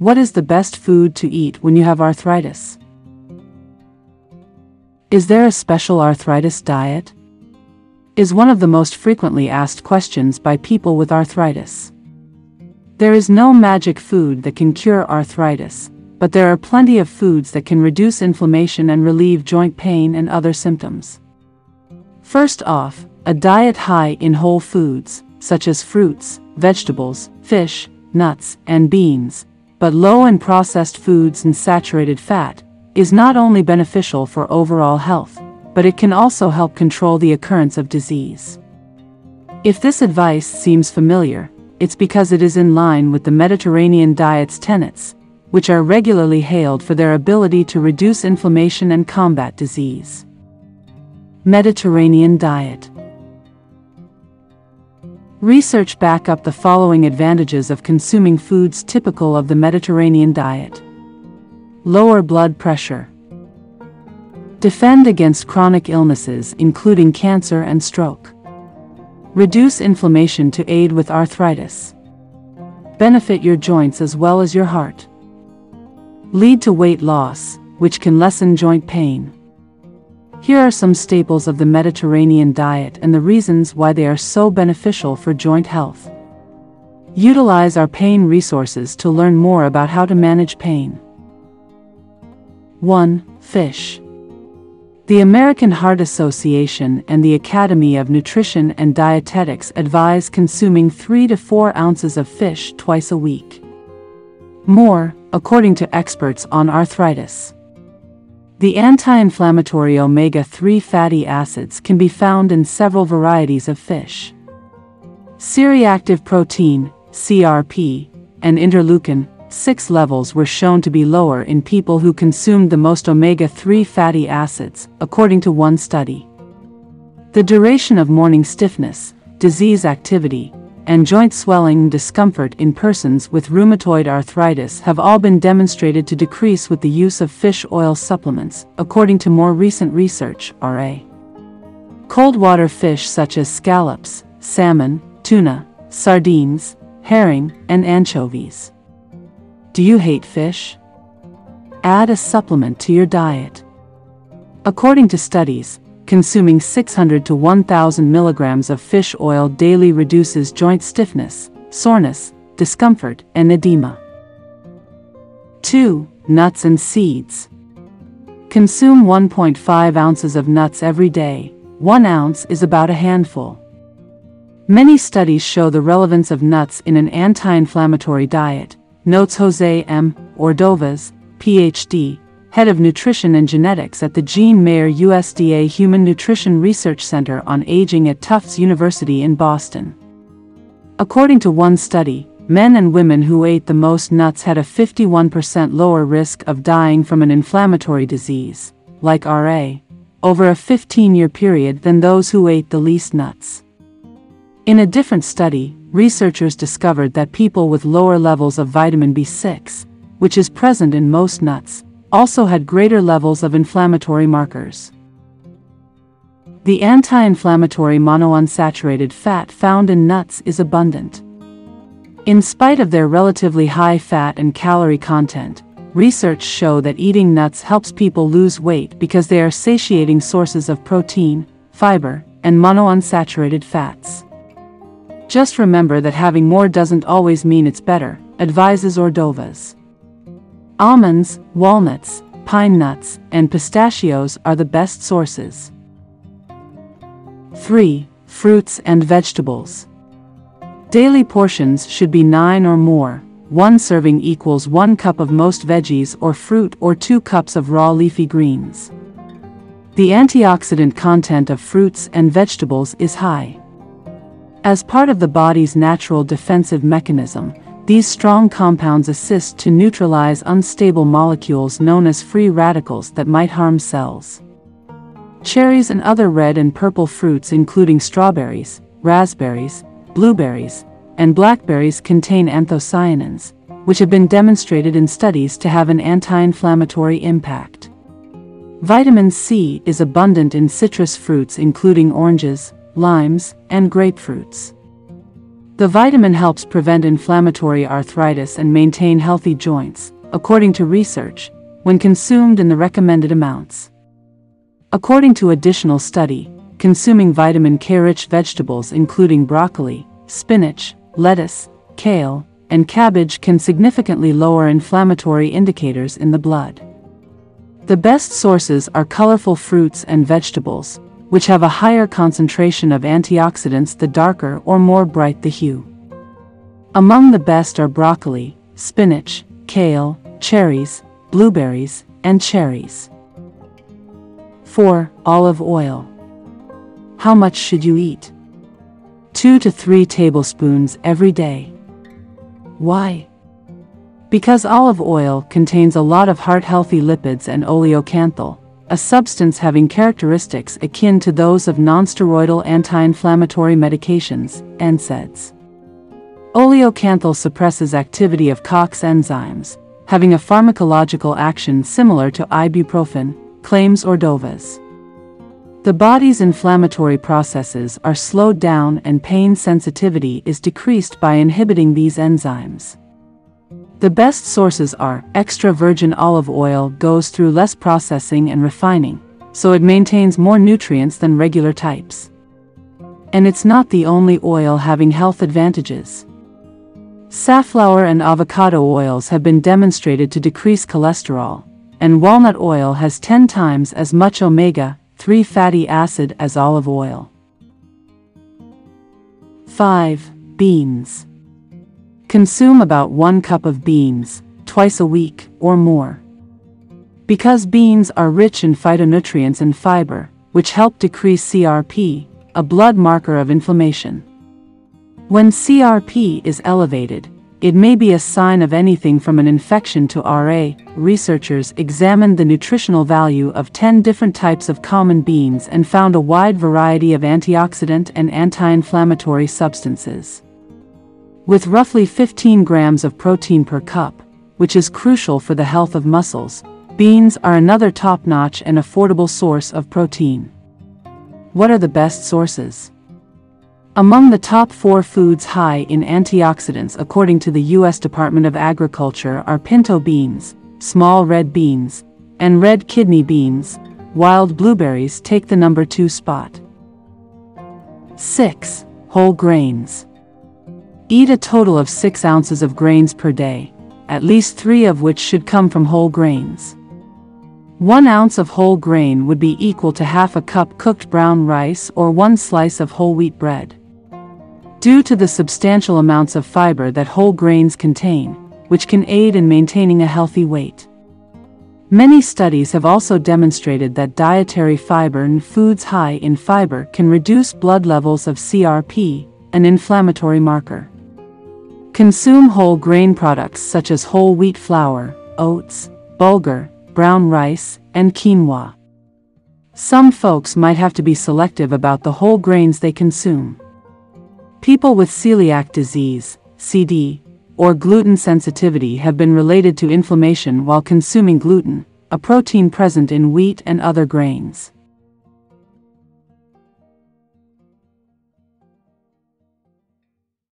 What is the best food to eat when you have arthritis? Is there a special arthritis diet? Is one of the most frequently asked questions by people with arthritis. There is no magic food that can cure arthritis, but there are plenty of foods that can reduce inflammation and relieve joint pain and other symptoms. First off, a diet high in whole foods, such as fruits, vegetables, fish, nuts, and beans, but low in processed foods and saturated fat, is not only beneficial for overall health, but it can also help control the occurrence of disease. If this advice seems familiar, it's because it is in line with the Mediterranean diet's tenets, which are regularly hailed for their ability to reduce inflammation and combat disease. Mediterranean diet. Research back up the following advantages of consuming foods typical of the Mediterranean diet. Lower blood pressure. Defend against chronic illnesses including cancer and stroke. Reduce inflammation to aid with arthritis. Benefit your joints as well as your heart. Lead to weight loss, which can lessen joint pain. Here are some staples of the Mediterranean diet and the reasons why they are so beneficial for joint health. Utilize our pain resources to learn more about how to manage pain. 1. Fish. The American Heart Association and the Academy of Nutrition and Dietetics advise consuming 3 to 4 ounces of fish twice a week. More, according to experts on arthritis. The anti-inflammatory omega-3 fatty acids can be found in several varieties of fish. C-reactive protein, CRP, and interleukin-6 levels were shown to be lower in people who consumed the most omega-3 fatty acids, according to one study. The duration of morning stiffness, disease activity, and joint swelling and discomfort in persons with rheumatoid arthritis have all been demonstrated to decrease with the use of fish oil supplements, according to more recent research, RA. Cold water fish such as scallops, salmon, tuna, sardines, herring, and anchovies. Do you hate fish? Add a supplement to your diet. According to studies, consuming 600 to 1,000 milligrams of fish oil daily reduces joint stiffness, soreness, discomfort, and edema. 2. Nuts and seeds. Consume 1.5 ounces of nuts every day. 1 ounce is about a handful. Many studies show the relevance of nuts in an anti-inflammatory diet, notes Jose M. Ordovez, Ph.D., head of nutrition and genetics at the Jean Mayer USDA Human Nutrition Research Center on Aging at Tufts University in Boston. According to one study, men and women who ate the most nuts had a 51% lower risk of dying from an inflammatory disease, like RA, over a 15-year period than those who ate the least nuts. In a different study, researchers discovered that people with lower levels of vitamin B6, which is present in most nuts, also had greater levels of inflammatory markers. The anti-inflammatory monounsaturated fat found in nuts is abundant. In spite of their relatively high fat and calorie content, research show that eating nuts helps people lose weight because they are satiating sources of protein, fiber, and monounsaturated fats. Just remember that having more doesn't always mean it's better, advises Ordovez. Almonds, walnuts, pine nuts, and pistachios are the best sources. 3. Fruits and vegetables. Daily portions should be 9 or more. 1 serving equals 1 cup of most veggies or fruit or 2 cups of raw leafy greens. The antioxidant content of fruits and vegetables is high. As part of the body's natural defensive mechanism, these strong compounds assist to neutralize unstable molecules known as free radicals that might harm cells. Cherries and other red and purple fruits including strawberries, raspberries, blueberries, and blackberries contain anthocyanins, which have been demonstrated in studies to have an anti-inflammatory impact. Vitamin C is abundant in citrus fruits including oranges, limes, and grapefruits. The vitamin helps prevent inflammatory arthritis and maintain healthy joints, according to research, when consumed in the recommended amounts. According to additional study, consuming vitamin K-rich vegetables including broccoli, spinach, lettuce, kale, and cabbage can significantly lower inflammatory indicators in the blood. The best sources are colorful fruits and vegetables, which have a higher concentration of antioxidants the darker or more bright the hue. Among the best are broccoli, spinach, kale, cherries, blueberries, and cherries. 4. Olive oil. How much should you eat? 2 to 3 tablespoons every day. Why? Because olive oil contains a lot of heart-healthy lipids and oleocanthal, a substance having characteristics akin to those of nonsteroidal anti-inflammatory medications, NSAIDs. Oleocanthal suppresses activity of COX enzymes, having a pharmacological action similar to ibuprofen, claims Ordovas. The body's inflammatory processes are slowed down and pain sensitivity is decreased by inhibiting these enzymes. The best sources are extra virgin olive oil goes through less processing and refining, so it maintains more nutrients than regular types. And it's not the only oil having health advantages. Safflower and avocado oils have been demonstrated to decrease cholesterol, and walnut oil has 10 times as much omega-3 fatty acid as olive oil. 5. Beans. Consume about 1 cup of beans, twice a week, or more. Because beans are rich in phytonutrients and fiber, which help decrease CRP, a blood marker of inflammation. When CRP is elevated, it may be a sign of anything from an infection to RA. Researchers examined the nutritional value of 10 different types of common beans and found a wide variety of antioxidant and anti-inflammatory substances. With roughly 15 grams of protein per cup, which is crucial for the health of muscles, beans are another top-notch and affordable source of protein. What are the best sources? Among the top 4 foods high in antioxidants according to the U.S. Department of Agriculture are pinto beans, small red beans, and red kidney beans. Wild blueberries take the number 2 spot. 6. Whole grains. Eat a total of 6 ounces of grains per day, at least 3 of which should come from whole grains. 1 ounce of whole grain would be equal to half a cup cooked brown rice or 1 slice of whole wheat bread. Due to the substantial amounts of fiber that whole grains contain, which can aid in maintaining a healthy weight. Many studies have also demonstrated that dietary fiber and foods high in fiber can reduce blood levels of CRP, an inflammatory marker. Consume whole grain products such as whole wheat flour, oats, bulgur, brown rice, and quinoa. Some folks might have to be selective about the whole grains they consume. People with celiac disease, CD, or gluten sensitivity have been related to inflammation while consuming gluten, a protein present in wheat and other grains.